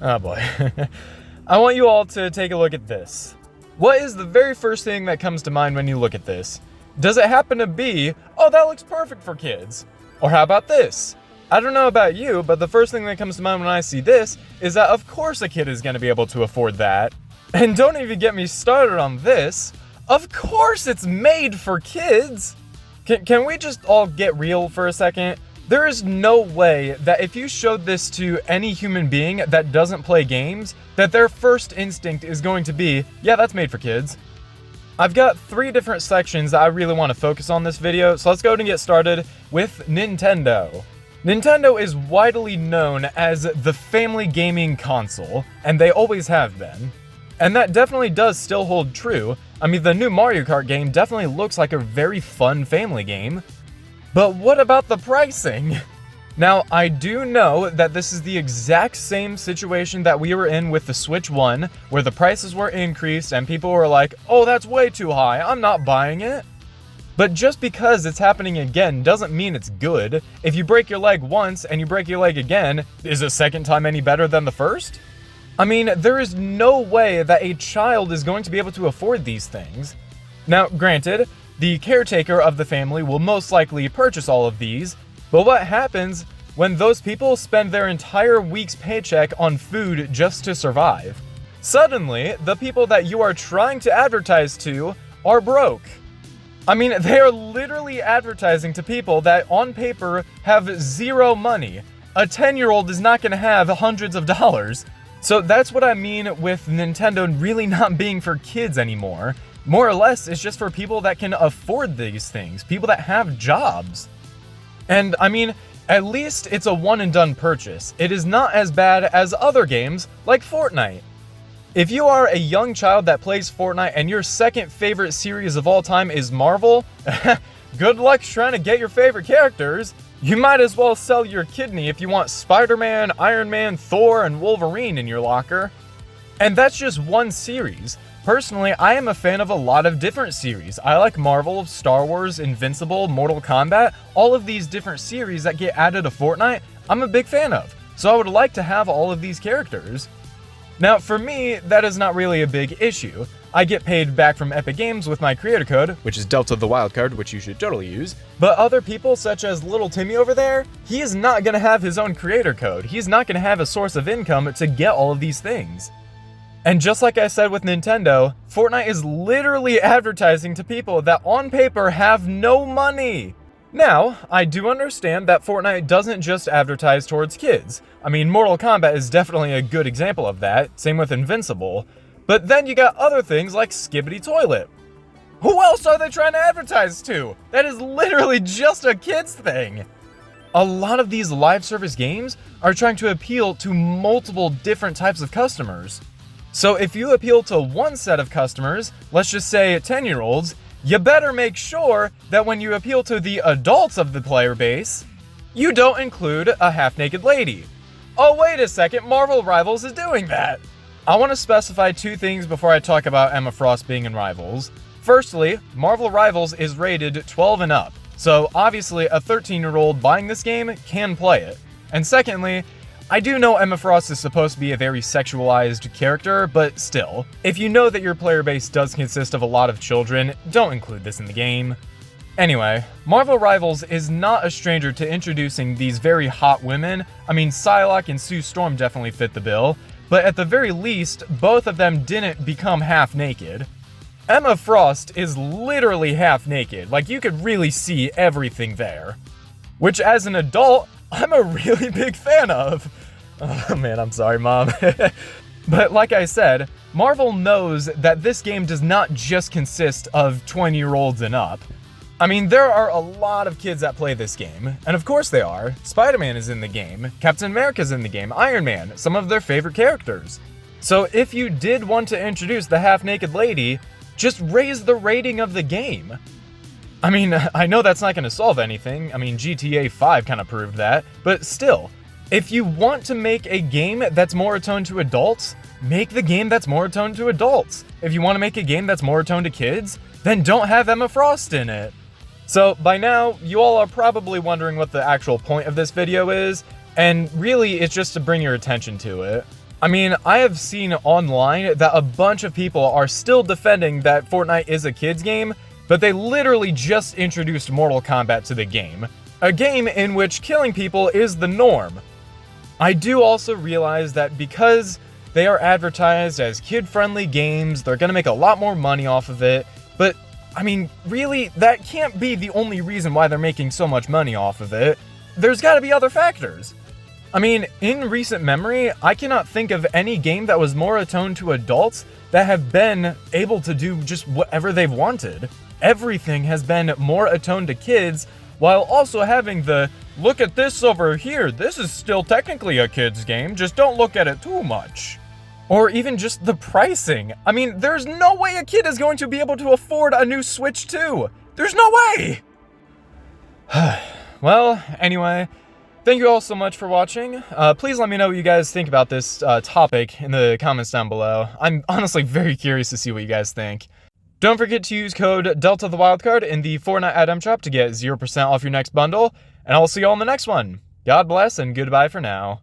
Oh boy. I want you all to take a look at this. What is the very first thing that comes to mind when you look at this? Does it happen to be, oh, that looks perfect for kids? Or how about this? I don't know about you, but the first thing that comes to mind when I see this is that of course a kid is going to be able to afford that. And don't even get me started on this. Of course it's made for kids! Can we just all get real for a second? There is no way that if you showed this to any human being that doesn't play games, that their first instinct is going to be, yeah, that's made for kids. I've got 3 different sections that I really want to focus on this video, so let's go ahead and get started with Nintendo. Nintendo is widely known as the family gaming console, and they always have been. And that definitely does still hold true. I mean, the new Mario Kart game definitely looks like a very fun family game. But what about the pricing? Now, I do know that this is the exact same situation that we were in with the Switch 1, where the prices were increased and people were like, oh, that's way too high, I'm not buying it. But just because it's happening again doesn't mean it's good. If you break your leg once and you break your leg again, is the second time any better than the first? I mean, there is no way that a child is going to be able to afford these things. Now, granted, the caretaker of the family will most likely purchase all of these, but what happens when those people spend their entire week's paycheck on food just to survive? Suddenly, the people that you are trying to advertise to are broke. I mean, they are literally advertising to people that on paper have zero money. A 10-year-old is not going to have hundreds of dollars. So that's what I mean with Nintendo really not being for kids anymore. More or less, it's just for people that can afford these things, people that have jobs. And I mean, at least it's a one and done purchase. It is not as bad as other games like Fortnite. If you are a young child that plays Fortnite and your second favorite series of all time is Marvel, good luck trying to get your favorite characters. You might as well sell your kidney if you want Spider-Man, Iron Man, Thor, and Wolverine in your locker. And that's just one series. Personally, I am a fan of a lot of different series. I like Marvel, Star Wars, Invincible, Mortal Kombat, all of these different series that get added to Fortnite, I'm a big fan of. So I would like to have all of these characters. Now, for me, that is not really a big issue. I get paid back from Epic Games with my creator code, which is Delta the Wildcard, which you should totally use. But other people, such as little Timmy over there, he is not going to have his own creator code. He's not going to have a source of income to get all of these things. And just like I said with Nintendo, Fortnite is literally advertising to people that on paper have no money. Now, I do understand that Fortnite doesn't just advertise towards kids. I mean, Mortal Kombat is definitely a good example of that, same with Invincible. But then you got other things like Skibbity Toilet. Who else are they trying to advertise to? That is literally just a kids thing. A lot of these live service games are trying to appeal to multiple different types of customers. So if you appeal to one set of customers, let's just say 10-year-olds, you better make sure that when you appeal to the adults of the player base, you don't include a half-naked lady. Oh, wait a second, Marvel Rivals is doing that. I want to specify 2 things before I talk about Emma Frost being in Rivals. Firstly, Marvel Rivals is rated 12 and up, so obviously a 13-year-old buying this game can play it. And secondly, I do know Emma Frost is supposed to be a very sexualized character, but still, if you know that your player base does consist of a lot of children, don't include this in the game. Anyway, Marvel Rivals is not a stranger to introducing these very hot women. I mean, Psylocke and Sue Storm definitely fit the bill, but at the very least, both of them didn't become half naked. Emma Frost is literally half naked, like you could really see everything there. Which as an adult, I'm a really big fan of. Oh man, I'm sorry, Mom. But like I said, Marvel knows that this game does not just consist of 20-year-olds and up. I mean, there are a lot of kids that play this game, and of course they are. Spider-Man is in the game, Captain America's in the game, Iron Man, some of their favorite characters. So if you did want to introduce the half-naked lady, just raise the rating of the game. I mean, I know that's not going to solve anything. I mean, GTA 5 kind of proved that. But still, if you want to make a game that's more attuned to adults, make the game that's more attuned to adults. If you want to make a game that's more attuned to kids, then don't have Emma Frost in it. So by now, you all are probably wondering what the actual point of this video is, and really it's just to bring your attention to it. I mean, I have seen online that a bunch of people are still defending that Fortnite is a kids game, but they literally just introduced Mortal Kombat to the game. A game in which killing people is the norm. I do also realize that because they are advertised as kid-friendly games, they're gonna make a lot more money off of it, but I mean, really, that can't be the only reason why they're making so much money off of it. There's gotta be other factors. I mean, in recent memory, I cannot think of any game that was more attuned to adults that have been able to do just whatever they've wanted. Everything has been more attuned to kids, while also having the, look at this over here, this is still technically a kid's game, just don't look at it too much. Or even just the pricing. I mean, there's no way a kid is going to be able to afford a new Switch 2. There's no way! Well, anyway, thank you all so much for watching. Please let me know what you guys think about this topic in the comments down below. I'm honestly very curious to see what you guys think. Don't forget to use code DeltaTheWildcard in the Fortnite item shop to get 0% off your next bundle, and I'll see you all in the next one. God bless and goodbye for now.